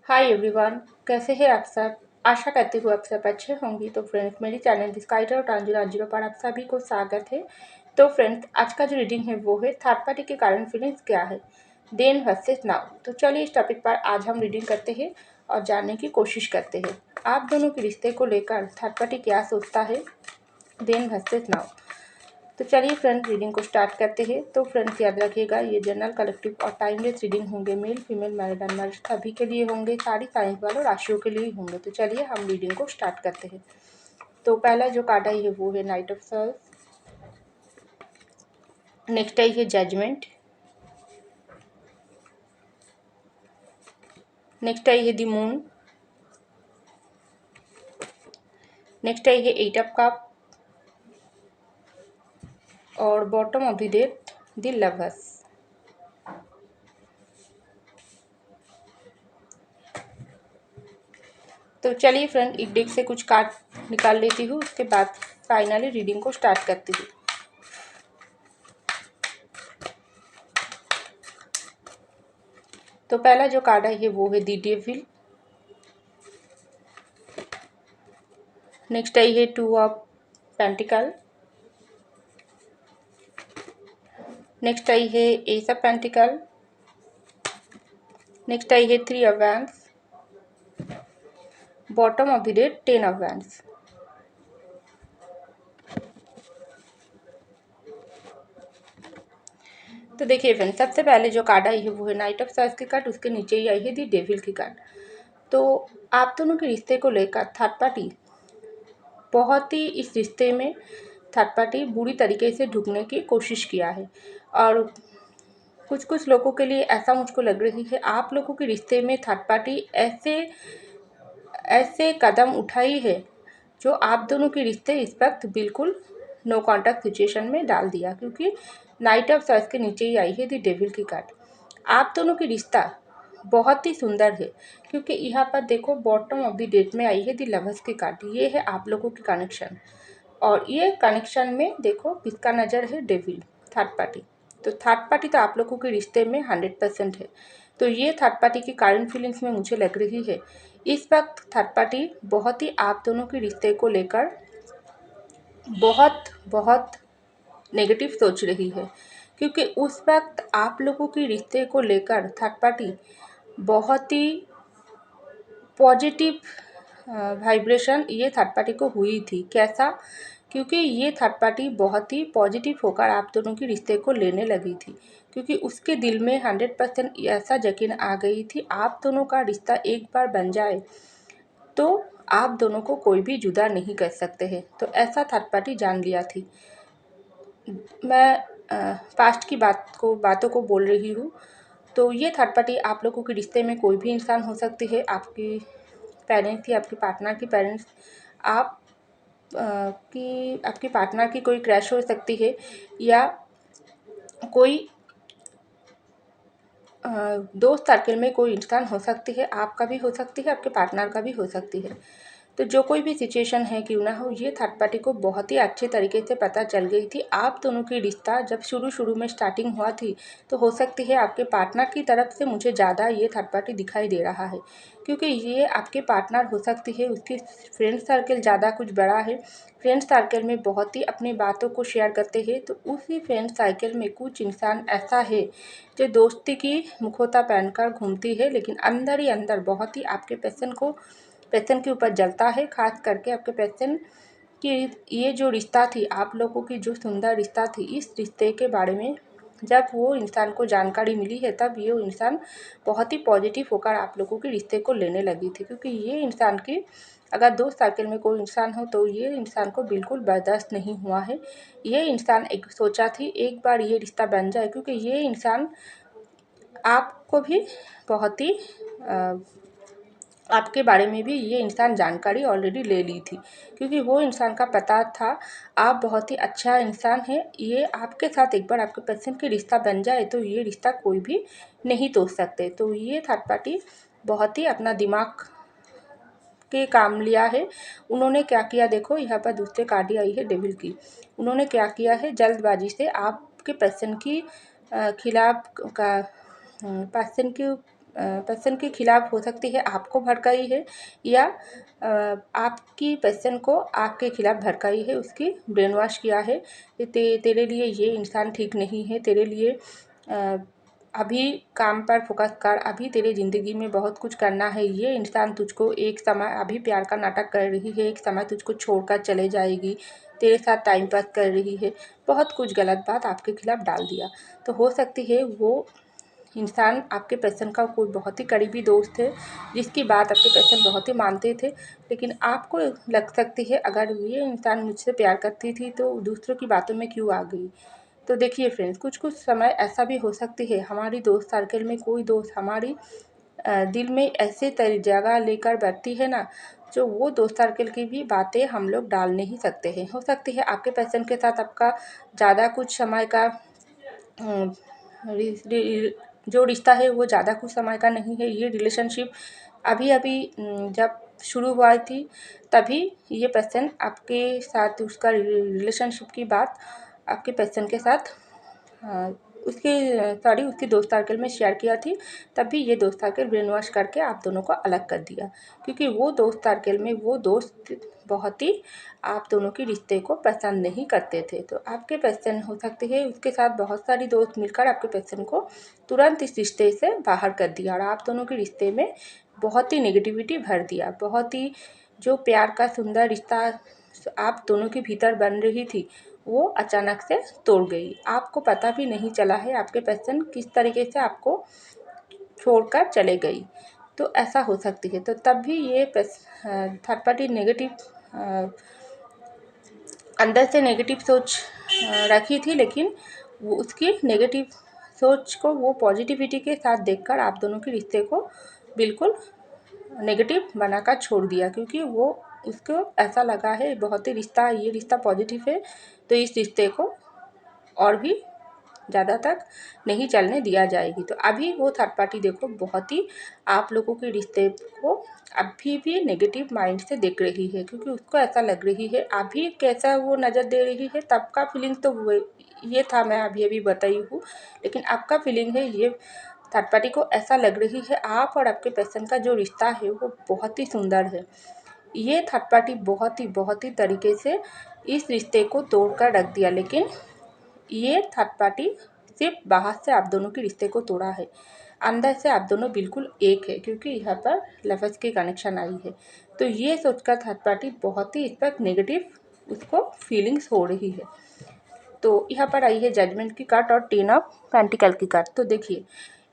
Hi everyone, कैसे हैं आप सब। आशा करती हूँ आप सब अच्छे होंगे। तो फ्रेंड्स, मेरी चैनल डिस्काइडर और टांजिरांजिरो पर आप सभी को स्वागत है। तो फ्रेंड्स, आज का जो रीडिंग है वो है थर्ड पार्टी के कारण फीलिंग्स क्या है, देन वर्सेस नाउ। तो चलिए इस टॉपिक पर आज हम रीडिंग करते हैं और जानने की कोशिश करते हैं आप दोनों के रिश्ते को लेकर थर्ड पार्टी क्या सोचता है, देन वर्सेस नाउ। तो चलिए फ्रेंड्स, रीडिंग को स्टार्ट करते हैं। तो फ्रेंड्स, याद रखिएगा ये जनरल, कलेक्टिव और टाइमलेस रीडिंग होंगे। मेल फीमेल मैरिड अनमैरिड सभी के लिए होंगे, सारी साइंस वालों राशियों के लिए होंगे। तो चलिए हम रीडिंग को स्टार्ट करते हैं। तो पहला जो कार्ड आई है वो है नाइट ऑफ सॉर्ड्स। नेक्स्ट आई है जजमेंट। नेक्स्ट आई है द मून। नेक्स्ट आई है एट ऑफ कप और bottom of the deck the lovers. तो चलिए फ्रेंड, एक डेक से कुछ कार्ड निकाल लेती हूँ, उसके बाद फाइनली रीडिंग को स्टार्ट करती हूँ। तो पहला जो कार्ड है वो है द डेविल। नेक्स्ट आई है टू ऑफ पेंटिकल। नेक्स्ट आई है एस ऑफ पेंटिकल। नेक्स्ट आई है three of wands. Bottom of the deck ten of wands. तो देखिए फ्रेंड, सबसे पहले जो कार्ड आई है वो है नाइट ऑफ सॉर्ड्स की कार्ड, उसके नीचे ही आई है दी डेविल की कार्ड। तो आप दोनों के रिश्ते को लेकर थर्ड पार्टी बहुत ही, इस रिश्ते में थर्ड पार्टी बुरी तरीके से ढुकने की कोशिश किया है। और कुछ कुछ लोगों के लिए ऐसा मुझको लग रही है, आप लोगों के रिश्ते में थर्ड पार्टी ऐसे ऐसे कदम उठाई है जो आप दोनों के रिश्ते इस वक्त बिल्कुल नो कॉन्टैक्ट सिचुएशन में डाल दिया। क्योंकि नाइट ऑफ सॉर्ड्स के नीचे ही आई है द डेविल की कार्ड। आप दोनों की रिश्ता बहुत ही सुंदर है, क्योंकि यहाँ पर देखो बॉटम ऑफ द डेक में आई है द लवर्स की कार्ड। ये है आप लोगों की कनेक्शन, और ये कनेक्शन में देखो किसका नज़र है, डेविल, थर्ड पार्टी। तो थर्ड पार्टी तो आप लोगों के रिश्ते में 100% है। तो ये थर्ड पार्टी की कारण फीलिंग्स में मुझे लग रही है इस वक्त थर्ड पार्टी बहुत ही आप दोनों के रिश्ते को लेकर बहुत बहुत नेगेटिव सोच रही है। क्योंकि उस वक्त आप लोगों के रिश्ते को लेकर थर्ड पार्टी बहुत ही पॉजिटिव वाइब्रेशन ये थर्ड पार्टी को हुई थी। कैसा? क्योंकि ये थर्ड पार्टी बहुत ही पॉजिटिव होकर आप दोनों के रिश्ते को लेने लगी थी। क्योंकि उसके दिल में 100% ऐसा यकीन आ गई थी, आप दोनों का रिश्ता एक बार बन जाए तो आप दोनों को कोई भी जुदा नहीं कर सकते हैं। तो ऐसा थर्ड पार्टी जान लिया थी। मैं पास्ट की बातों को बोल रही हूँ। तो ये थर्ड पार्टी आप लोगों के रिश्ते में कोई भी इंसान हो सकती है, आपकी पेरेंट्स थी, आपके पार्टनर की पेरेंट्स, आप की आपके पार्टनर की कोई क्रैश हो सकती है, या कोई दोस्त सर्कल में कोई इंसान हो सकती है, आपका भी हो सकती है, आपके पार्टनर का भी हो सकती है। तो जो कोई भी सिचुएशन है क्यों ना हो, ये थर्ड पार्टी को बहुत ही अच्छे तरीके से पता चल गई थी। आप दोनों की रिश्ता जब शुरू में स्टार्टिंग हुआ थी, तो हो सकती है आपके पार्टनर की तरफ से मुझे ज़्यादा ये थर्ड पार्टी दिखाई दे रहा है। क्योंकि ये आपके पार्टनर हो सकती है, उसकी फ्रेंड सर्कल ज़्यादा कुछ बड़ा है, फ्रेंड सर्कल में बहुत ही अपनी बातों को शेयर करते हैं। तो उसी फ्रेंड सर्कल में कुछ इंसान ऐसा है जो दोस्ती की मुखौता पहनकर घूमती है, लेकिन अंदर ही अंदर बहुत ही आपके पैशन के ऊपर जलता है। खास करके आपके पैशन की ये जो रिश्ता थी, आप लोगों की जो सुंदर रिश्ता थी, इस रिश्ते के बारे में जब वो इंसान को जानकारी मिली है, तब ये इंसान बहुत ही पॉजिटिव होकर आप लोगों के रिश्ते को लेने लगी थी। क्योंकि ये इंसान की अगर दोस्त सर्कल में कोई इंसान हो तो ये इंसान को बिल्कुल बर्दाश्त नहीं हुआ है। ये इंसान एक सोचा थी एक बार ये रिश्ता बन जाए, क्योंकि ये इंसान आपको भी बहुत ही आपके बारे में भी ये इंसान जानकारी ऑलरेडी ले ली थी। क्योंकि वो इंसान का पता था आप बहुत ही अच्छा इंसान है, ये आपके साथ एक बार आपके पसंद की रिश्ता बन जाए तो ये रिश्ता कोई भी नहीं तोड़ सकते। तो ये थर्ड पार्टी बहुत ही अपना दिमाग के काम लिया है। उन्होंने क्या किया, देखो यहाँ पर दूसरे कार्ड आई है डेविल की। उन्होंने क्या किया है, जल्दबाजी से आपके पर्सन की खिलाफ का पर्सन की पर्सन के खिलाफ हो सकती है आपको भड़काई है, या आपकी पर्सन को आपके खिलाफ भड़काई है, उसकी ब्रेन वॉश किया है कि तेरे लिए ये इंसान ठीक नहीं है, तेरे लिए अभी काम पर फोकस कर, अभी तेरे ज़िंदगी में बहुत कुछ करना है, ये इंसान तुझको एक समय अभी प्यार का नाटक कर रही है, एक समय तुझको छोड़कर चले जाएगी, तेरे साथ टाइम पास कर रही है, बहुत कुछ गलत बात आपके खिलाफ डाल दिया। तो हो सकती है वो इंसान आपके पर्सन का कोई बहुत ही करीबी दोस्त है, जिसकी बात आपके पर्सन बहुत ही मानते थे, लेकिन आपको लग सकती है अगर ये इंसान मुझसे प्यार करती थी तो दूसरों की बातों में क्यों आ गई। तो देखिए फ्रेंड्स, कुछ कुछ समय ऐसा भी हो सकती है हमारी दोस्त सर्कल में कोई दोस्त हमारी दिल में ऐसे जगह लेकर बैठती है ना, जो वो दोस्त सर्कल की भी बातें हम लोग डाल नहीं सकते हैं। हो सकती है आपके पर्सन के साथ आपका ज़्यादा कुछ समय का जो रिश्ता है वो ज़्यादा कुछ समय का नहीं है। ये रिलेशनशिप अभी अभी जब शुरू हुआ थी तभी ये पर्सन आपके साथ उसका रिलेशनशिप की बात आपके पर्सन के साथ उसके उसकी दोस्त सर्कल में शेयर किया थी, तभी ये दोस्त सर्कल ब्रेन वॉश करके आप दोनों को अलग कर दिया, क्योंकि वो दोस्त सर्कल में वो दोस्त बहुत ही आप दोनों के रिश्ते को पसंद नहीं करते थे। तो आपके पर्सन हो सकते हैं उसके साथ बहुत सारी दोस्त मिलकर आपके पर्सन को तुरंत इस रिश्ते से बाहर कर दिया और आप दोनों के रिश्ते में बहुत ही नेगेटिविटी भर दिया। बहुत ही जो प्यार का सुंदर रिश्ता आप दोनों के भीतर बन रही थी वो अचानक से तोड़ गई। आपको पता भी नहीं चला है आपके पर्सन किस तरीके से आपको छोड़कर चले गई। तो ऐसा हो सकती है। तो तब भी ये थर्ड पार्टी नेगेटिव अंदर से नेगेटिव सोच रखी थी, लेकिन वो उसकी नेगेटिव सोच को वो पॉजिटिविटी के साथ देखकर आप दोनों के रिश्ते को बिल्कुल नेगेटिव बनाकर छोड़ दिया, क्योंकि वो उसको ऐसा लगा है बहुत ही ये रिश्ता पॉजिटिव है, तो इस रिश्ते को और भी ज़्यादा तक नहीं चलने दिया जाएगी। तो अभी वो थर्ड पार्टी देखो बहुत ही आप लोगों के रिश्ते को अभी भी नेगेटिव माइंड से देख रही है, क्योंकि उसको ऐसा लग रही है अभी कैसा वो नज़र दे रही है, तब का फीलिंग तो वो ये था मैं अभी अभी बताई हूँ, लेकिन आपका फीलिंग है ये थर्ड पार्टी को ऐसा लग रही है आप और आपके पर्सन का जो रिश्ता है वो बहुत ही सुंदर है। ये थर्ड पार्टी बहुत ही तरीके से इस रिश्ते को तोड़कर रख दिया, लेकिन ये थर्ड पार्टी सिर्फ बाहर से आप दोनों के रिश्ते को तोड़ा है, अंदर से आप दोनों बिल्कुल एक है, क्योंकि यहाँ पर लवर्स की कनेक्शन आई है। तो ये सोचकर थर्ड पार्टी बहुत ही इस पर नेगेटिव उसको फीलिंग्स हो रही है। तो यहाँ पर आई है जजमेंट की कार्ड और 10 ऑफ पेंटिकल की कार्ड। तो देखिए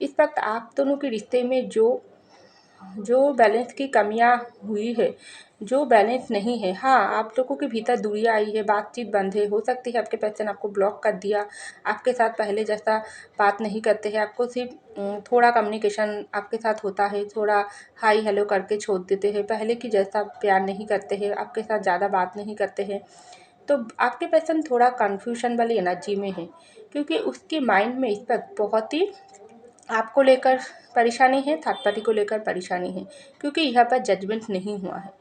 इस वक्त आप दोनों के रिश्ते में जो बैलेंस की कमियां हुई है, जो बैलेंस नहीं है, हाँ आप लोगों के भीतर दूरियां आई है, बातचीत बंद है, हो सकती है आपके पर्सन आपको ब्लॉक कर दिया, आपके साथ पहले जैसा बात नहीं करते हैं, आपको सिर्फ थोड़ा कम्युनिकेशन आपके साथ होता है, थोड़ा हाई हेलो करके छोड़ देते हैं, पहले की जैसा प्यार नहीं करते हैं, आपके साथ ज़्यादा बात नहीं करते हैं। तो आपके पर्सन थोड़ा कन्फ्यूजन वाली एनर्जी में है, क्योंकि उसके माइंड में इस वक्त बहुत ही आपको लेकर परेशानी है, थर्ड पार्टी को लेकर परेशानी है, क्योंकि यहाँ पर जजमेंट नहीं हुआ है।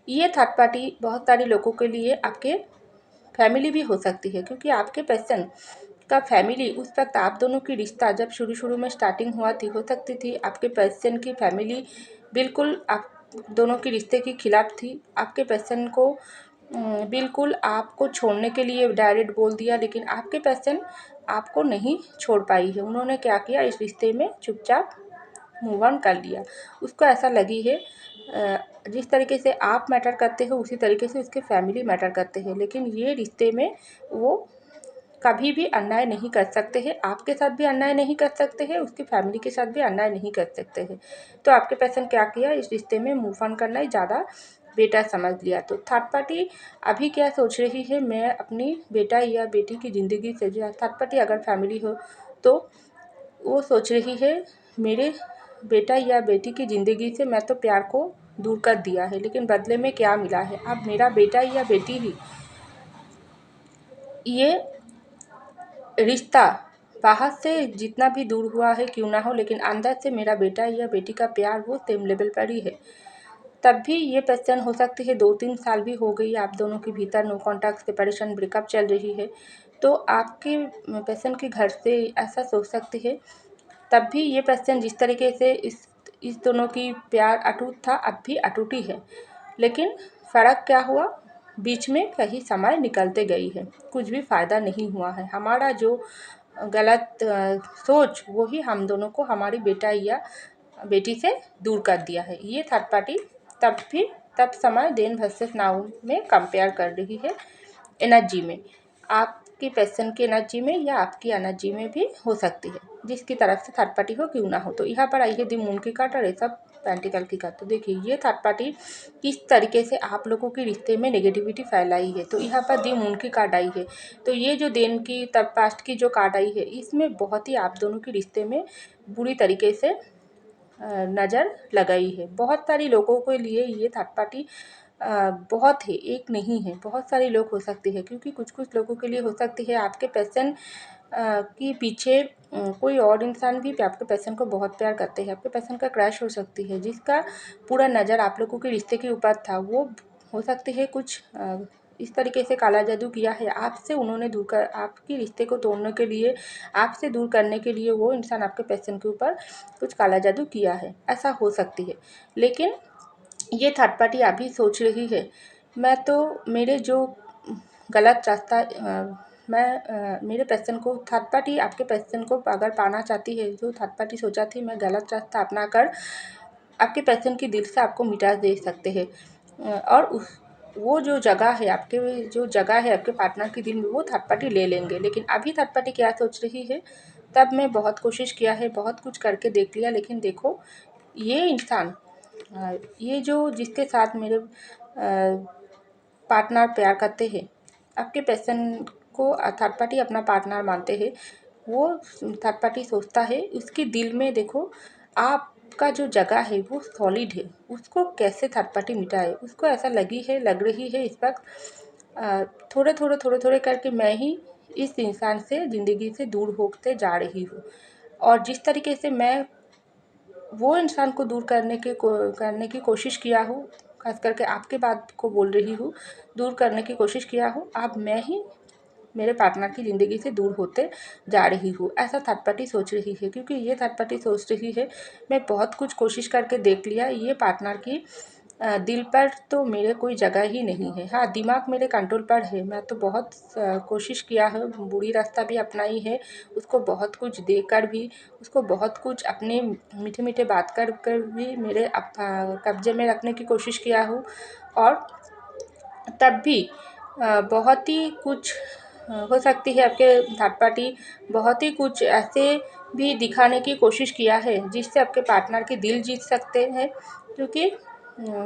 ये थर्ड पार्टी बहुत सारे लोगों के लिए आपके फैमिली भी हो सकती है, क्योंकि आपके पर्सन का फैमिली उस वक्त आप दोनों की रिश्ता जब शुरू में स्टार्टिंग हुआ थी, हो सकती थी आपके पर्सन की फैमिली बिल्कुल आप दोनों के रिश्ते के खिलाफ थी, आपके पर्सन को बिल्कुल आपको छोड़ने के लिए डायरेक्ट बोल दिया, लेकिन आपके पर्सन आपको नहीं छोड़ पाई है। उन्होंने क्या किया, इस रिश्ते में चुपचाप मूव ऑन कर लिया। उसको ऐसा लगी है जिस तरीके से आप मैटर करते हो उसी तरीके से उसके फैमिली मैटर करते हैं, लेकिन ये रिश्ते में वो कभी भी अन्याय नहीं कर सकते हैं, आपके साथ भी अन्याय नहीं कर सकते हैं, उसकी फैमिली के साथ भी अन्याय नहीं कर सकते हैं। तो आपके पर्सन क्या किया, इस रिश्ते में मूव ऑन करना ही ज़्यादा बेटर समझ लिया। तो थर्ड पार्टी अभी क्या सोच रही है, मैं अपनी बेटा या बेटी की ज़िंदगी से, थर्ड पार्टी अगर फैमिली हो तो वो सोच रही है मेरे बेटा या बेटी की ज़िंदगी से मैं तो प्यार को दूर कर दिया है, लेकिन बदले में क्या मिला है, अब मेरा बेटा या बेटी ही ये रिश्ता बाहर से जितना भी दूर हुआ है क्यों ना हो, लेकिन अंदर से मेरा बेटा या बेटी का प्यार वो सेम लेवल पर ही है। तब भी ये पर्सन हो सकती है 2-3 साल भी हो गई आप दोनों के भीतर नो कॉन्टैक्ट सेपरेशन ब्रेकअप चल रही है, तो आपके पर्सन के घर से ऐसा सोच सकती है। तब भी ये पर्सन जिस तरीके से इस इस दोनों की प्यार अटूट था, अब भी अटूट ही है। लेकिन फ़र्क क्या हुआ, बीच में कहीं समय निकलते गई है, कुछ भी फ़ायदा नहीं हुआ है। हमारा जो गलत सोच वही हम दोनों को हमारी बेटा या बेटी से दूर कर दिया है। ये थर्ड पार्टी तब समय देन वर्सेस नाउ में कंपेयर कर रही है एनर्जी में, आपकी पैशन की एनर्जी में या आपकी एनर्जी में भी हो सकती है, जिसकी तरफ से थर्ड पार्टी हो क्यों ना हो। तो यहाँ पर आई है दी मून की कार्ड और सब पेंटिकल की कार्ड। तो देखिए ये थर्ड पार्टी किस तरीके से आप लोगों के रिश्ते में नेगेटिविटी फैलाई है। तो यहाँ पर दी मून की कार्ड आई है। तो ये जो देन की तब पास्ट की जो कार्ड आई है, इसमें बहुत ही आप दोनों के रिश्ते में बुरी तरीके से नज़र लगाई है। बहुत सारी लोगों के लिए ये थर्ड पार्टी बहुत है, एक नहीं है, बहुत सारे लोग हो सकते हैं, क्योंकि कुछ लोगों के लिए हो सकती है आपके पैशन के पीछे कोई और इंसान भी आपके पैशन को बहुत प्यार करते हैं, आपके पैशन का क्रैश हो सकती है, जिसका पूरा नज़र आप लोगों के रिश्ते के ऊपर था। वो हो सकते है कुछ इस तरीके से काला जादू किया है आपसे, उन्होंने दूर कर आपके रिश्ते को तोड़ने के लिए, आपसे दूर करने के लिए वो इंसान आपके पैशन के ऊपर कुछ काला जादू किया है, ऐसा हो सकती है। लेकिन ये थर्ड पार्टी अभी सोच रही है, मैं तो मेरे जो गलत रास्ता मेरे पैशन को थर्ड पार्टी आपके पैशन को अगर पाना चाहती है, जो थर्ड पार्टी सोचा थी मैं गलत रास्ता अपना कर आपके पैशन की दिल से आपको मिटा दे सकते हैं, और उस वो जो जगह है आपके पार्टनर के दिल में, वो थर्ड पार्टी ले लेंगे। लेकिन अभी थर्ड पार्टी क्या सोच रही है, तब मैं बहुत कोशिश किया है, बहुत कुछ करके देख लिया, लेकिन देखो ये इंसान ये जो जिसके साथ मेरे पार्टनर प्यार करते हैं, आपके पैशन को थर्ड पार्टी अपना पार्टनर मानते हैं, वो थर्ड पार्टी सोचता है उसके दिल में देखो आपका जो जगह है वो सॉलिड है, उसको कैसे थर्ड पार्टी मिटाए। उसको ऐसा लग रही है इस वक्त थोड़े करके मैं ही इस इंसान से ज़िंदगी से दूर होते जा रही हूँ, और जिस तरीके से मैं वो इंसान को दूर करने की कोशिश किया हूँ, खास करके आपके बात को बोल रही हूँ, दूर करने की कोशिश किया हूँ, अब मैं ही मेरे पार्टनर की ज़िंदगी से दूर होते जा रही हूँ, ऐसा थर्ड पार्टी सोच रही है। क्योंकि ये थर्ड पार्टी सोच रही है मैं बहुत कुछ कोशिश करके देख लिया, ये पार्टनर की दिल पर तो मेरे कोई जगह ही नहीं है। हाँ, दिमाग मेरे कंट्रोल पर है, मैं तो बहुत कोशिश किया है, बुरी रास्ता भी अपनाई है, उसको बहुत कुछ देकर भी, उसको बहुत कुछ अपने मीठे मीठे बात कर भी मेरे कब्जे में रखने की कोशिश किया हूँ, और तब भी बहुत ही कुछ हो सकती है आपके थर्ड पार्टी बहुत ही कुछ ऐसे भी दिखाने की कोशिश किया है जिससे आपके पार्टनर के दिल जीत सकते हैं। क्योंकि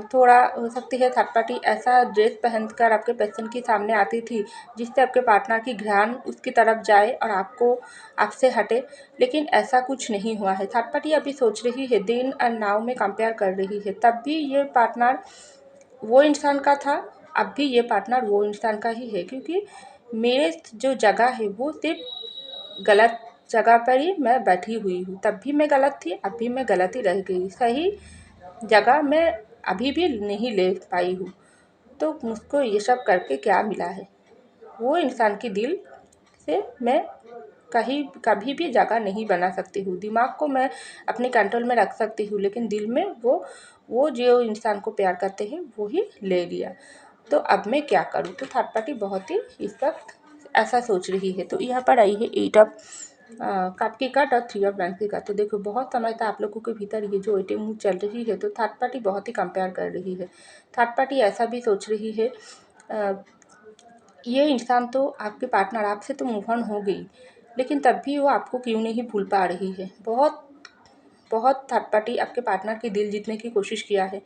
थोड़ा हो सकती है थर्ड पार्टी ऐसा ड्रेस पहनकर आपके पैशन के सामने आती थी जिससे आपके पार्टनर की ध्यान उसकी तरफ जाए और आपसे हटे, लेकिन ऐसा कुछ नहीं हुआ है। थर्ड पार्टी अभी सोच रही है, देन और नाउ में कंपेयर कर रही है, तब भी ये पार्टनर वो इंसान का था, अब भी ये पार्टनर वो इंसान का ही है। क्योंकि मेरे जो जगह है वो सिर्फ गलत जगह पर ही मैं बैठी हुई हूँ, तब भी मैं गलत थी, अब भी मैं गलत ही रह गई, सही जगह मैं अभी भी नहीं ले पाई हूँ। तो मुझको ये सब करके क्या मिला है, वो इंसान की दिल से मैं कभी भी जगह नहीं बना सकती हूँ। दिमाग को मैं अपने कंट्रोल में रख सकती हूँ, लेकिन दिल में वो जो इंसान को प्यार करते हैं वो ही ले लिया। तो अब मैं क्या करूँ। तो थर्ड पार्टी बहुत ही इस वक्त ऐसा सोच रही है। तो यहाँ पर आई है 8 ऑफ कप की कार्ड और 3 ऑफ बैंक्स की कार्ड। तो देखो बहुत समय था आप लोगों के भीतर ये जो वेटिंग मूड चल रही है, तो थर्ड पार्टी बहुत ही कंपेयर कर रही है। थर्ड पार्टी ऐसा भी सोच रही है ये इंसान तो आपके पार्टनर आपसे तो मूव ऑन हो गई, लेकिन तब भी वो आपको क्यों नहीं भूल पा रही है। बहुत थर्ड पार्टी आपके पार्टनर की दिल जीतने की कोशिश किया है।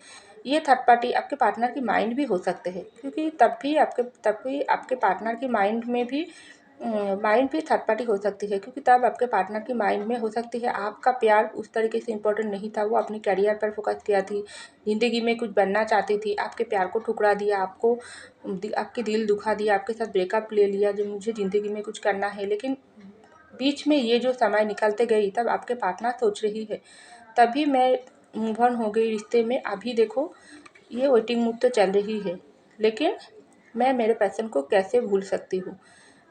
ये थर्ड पार्टी आपके पार्टनर की माइंड भी हो सकते हैं, क्योंकि तब भी आपके पार्टनर की माइंड भी थर्ड पार्टी हो सकती है, क्योंकि तब आपके पार्टनर की माइंड में हो सकती है आपका प्यार उस तरीके से इम्पोर्टेंट नहीं था, वो अपनी करियर पर फोकस किया थी, ज़िंदगी में कुछ बनना चाहती थी, आपके प्यार को ठुकरा दिया, आपके दिल दुखा दिया, आपके साथ ब्रेकअप ले लिया जो मुझे ज़िंदगी में कुछ करना है। लेकिन बीच में ये जो समय निकलते गई, तब आपके पार्टनर सोच रही है तभी मैं मूव ऑन हो गई रिश्ते में। अभी देखो ये वेटिंग मूड तो चल रही है, लेकिन मैं मेरे पैशन को कैसे भूल सकती हूँ।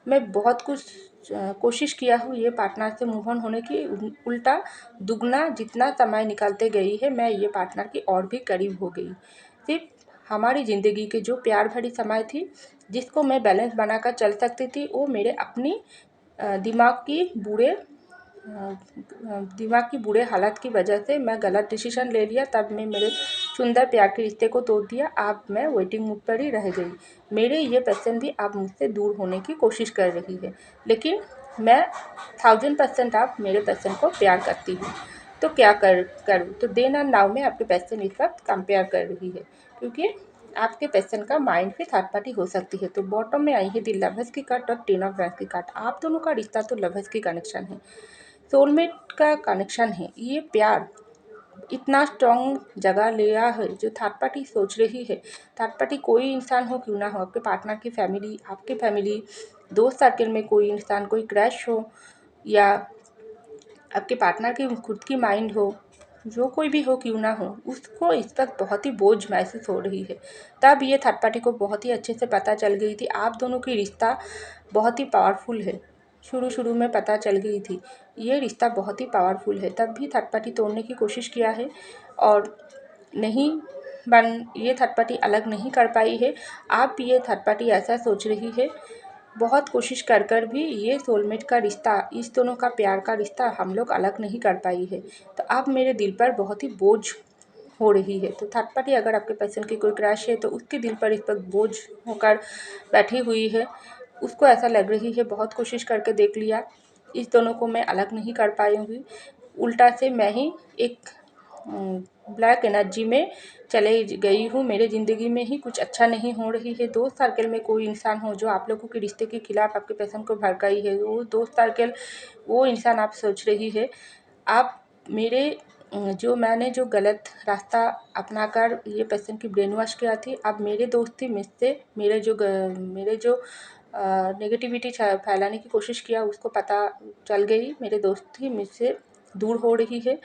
मैं बहुत कुछ कोशिश किया हूँ ये पार्टनर से मूव ऑन होने की, उल्टा दुगना जितना समय निकालते गई है मैं ये पार्टनर की और भी करीब हो गई। सिर्फ हमारी ज़िंदगी के जो प्यार भरी समय थी, जिसको मैं बैलेंस बनाकर चल सकती थी, वो मेरे अपनी दिमाग की बुरे दिमाग की बुरे हालत की वजह से मैं गलत डिसीजन ले लिया। तब मैं मेरे सुंदर प्यार के रिश्ते को तोड़ दिया। अब मैं वेटिंग मूड पर ही रह गई। मेरे ये पर्सन भी अब मुझसे दूर होने की कोशिश कर रही है, लेकिन मैं 1000% अब मेरे पर्सन को प्यार करती हूँ। तो क्या करूँ? तो देन एंड नाउ में आपके पर्सन इस वक्त कंपेयर कर रही है, क्योंकि आपके पर्सन का माइंड भी थर्ड पार्टी हो सकती है। तो बॉटम में आई है द लवर्स की कार्ड और 10 ऑफ वैंड्स की कार्ड। आप दोनों का रिश्ता तो लवर्स की कनेक्शन है, सोलमेट का कनेक्शन है। ये प्यार इतना स्ट्रॉन्ग जगह लिया है जो थर्ड पार्टी सोच रही है। थर्ड पार्टी कोई इंसान हो क्यों ना हो, आपके पार्टनर की फैमिली, आपकी फैमिली, दोस्त सर्कल में कोई इंसान, कोई क्रश हो, या आपके पार्टनर की खुद की माइंड हो, जो कोई भी हो क्यों ना हो, उसको इस वक्त बहुत ही बोझ महसूस हो रही है। तब ये थर्ड पार्टी को बहुत ही अच्छे से पता चल गई थी आप दोनों की रिश्ता बहुत ही पावरफुल है। शुरू में पता चल गई थी ये रिश्ता बहुत ही पावरफुल है, तब भी थर्ड पार्टी तोड़ने की कोशिश किया है और नहीं ये थर्ड पार्टी अलग नहीं कर पाई है। आप ये थर्ड पार्टी ऐसा सोच रही है, बहुत कोशिश कर भी ये सोलमेट का रिश्ता, इस दोनों का प्यार का रिश्ता हम लोग अलग नहीं कर पाई है। तो अब मेरे दिल पर बहुत ही बोझ हो रही है। तो थर्ड पार्टी अगर आपके पर्सन की कोई क्रैश है तो उसके दिल पर इस वक्त बोझ होकर बैठी हुई है। उसको ऐसा लग रही है बहुत कोशिश करके देख लिया, इस दोनों को मैं अलग नहीं कर पाऊँगी, उल्टा से मैं ही एक ब्लैक एनर्जी में चले गई हूँ। मेरे ज़िंदगी में ही कुछ अच्छा नहीं हो रही है। दोस्त सर्कल में कोई इंसान हो जो आप लोगों के रिश्ते के खिलाफ आपके पर्सन को भड़काई है, वो दोस्त सर्कल, वो इंसान आप सोच रही है। आप मेरे जो मैंने जो गलत रास्ता अपनाकर ये पर्सन की ब्रेन वॉश किया थी, अब मेरे दोस्ती मुझसे मेरे जो नेगेटिविटी फैलाने की कोशिश किया उसको पता चल गई। मेरे दोस्ती मुझसे दूर हो रही है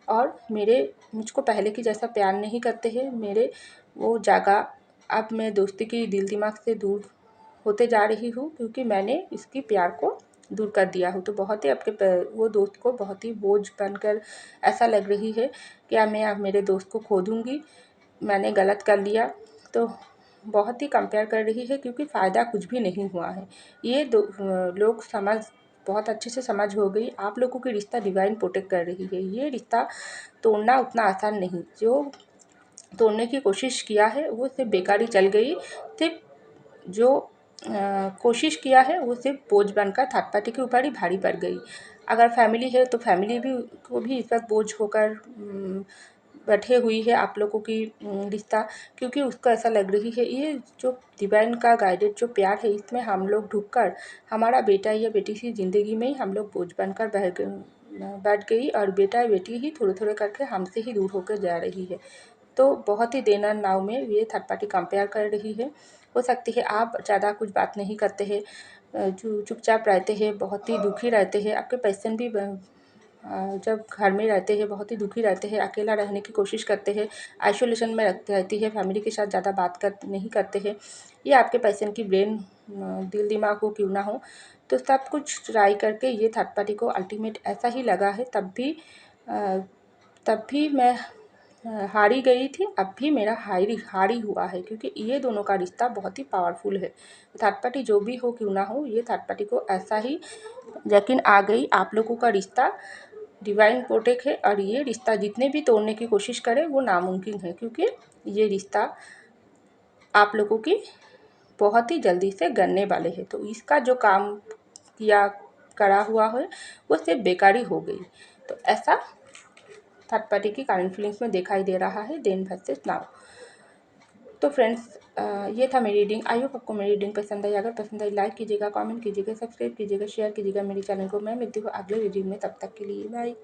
और मुझको पहले की जैसा प्यार नहीं करते हैं। मेरे वो जगह अब मैं दोस्ती की दिल दिमाग से दूर होते जा रही हूँ, क्योंकि मैंने इसकी प्यार को दूर कर दिया हूँ। तो बहुत ही वो दोस्त को बहुत ही बोझ बनकर ऐसा लग रही है कि मैं अब मेरे दोस्त को खो दूँगी, मैंने गलत कर लिया। तो बहुत ही कंपेयर कर रही है, क्योंकि फ़ायदा कुछ भी नहीं हुआ है। ये लोग बहुत अच्छे से समझ हो गई आप लोगों की रिश्ता डिवाइन प्रोटेक्ट कर रही है। ये रिश्ता तोड़ना उतना आसान नहीं, जो तोड़ने की कोशिश किया है वो सिर्फ बेकार ही चल गई। सिर्फ जो कोशिश किया है वो सिर्फ बोझ बनकर थर्ड पार्टी के ऊपर ही भारी पड़ गई। अगर फैमिली है तो फैमिली भी को भी इस वक्त बोझ होकर बैठे हुई है आप लोगों की रिश्ता, क्योंकि उसको ऐसा लग रही है ये जो डिवाइन का गाइडेड जो प्यार है इसमें हम लोग ढुककर हमारा बेटा या बेटी की ज़िंदगी में ही हम लोग बोझ बनकर बैठ गई और बेटा या बेटी ही थोड़े करके हमसे ही दूर होकर जा रही है। तो बहुत ही देना नाव में ये थर्ड पार्टी कंपेयर कर रही है। हो सकती है आप ज़्यादा कुछ बात नहीं करते हैं, चुपचाप रहते हैं, बहुत ही दुखी रहते हैं। आपके पर्सन भी जब घर में रहते हैं बहुत ही दुखी रहते हैं, अकेला रहने की कोशिश करते हैं, आइसोलेशन में रहती है, फैमिली के साथ ज़्यादा बात नहीं करते हैं। ये आपके पर्सन की ब्रेन दिल दिमाग हो क्यों ना हो, तो सब कुछ ट्राई करके ये थर्ड पार्टी को अल्टीमेट ऐसा ही लगा है। तब भी मैं हारी गई थी, अब भी मेरा हारी हुआ है, क्योंकि ये दोनों का रिश्ता बहुत ही पावरफुल है। थर्ड पार्टी जो भी हो क्यों ना हो, ये थर्ड पार्टी को ऐसा ही यकीन आ गई आप लोगों का रिश्ता डिवाइन प्रोटेक्ट है और ये रिश्ता जितने भी तोड़ने की कोशिश करें वो नामुमकिन है, क्योंकि ये रिश्ता आप लोगों की बहुत ही जल्दी से गलने वाले हैं। तो इसका जो काम किया करा हुआ है वो सिर्फ बेकारी हो गई। तो ऐसा थर्ड पार्टी की करंट फीलिंग्स में दिखाई दे रहा है देन वर्सेस नाउ। तो फ्रेंड्स ये था मेरी रीडिंग। आई होप आपको मेरी रीडिंग पसंद आई। अगर पसंद आई लाइक कीजिएगा, कमेंट कीजिएगा, सब्सक्राइब कीजिएगा, शेयर कीजिएगा मेरी चैनल को। मैं मिलती हूँ अगले रीडिंग में, तब तक के लिए बाय।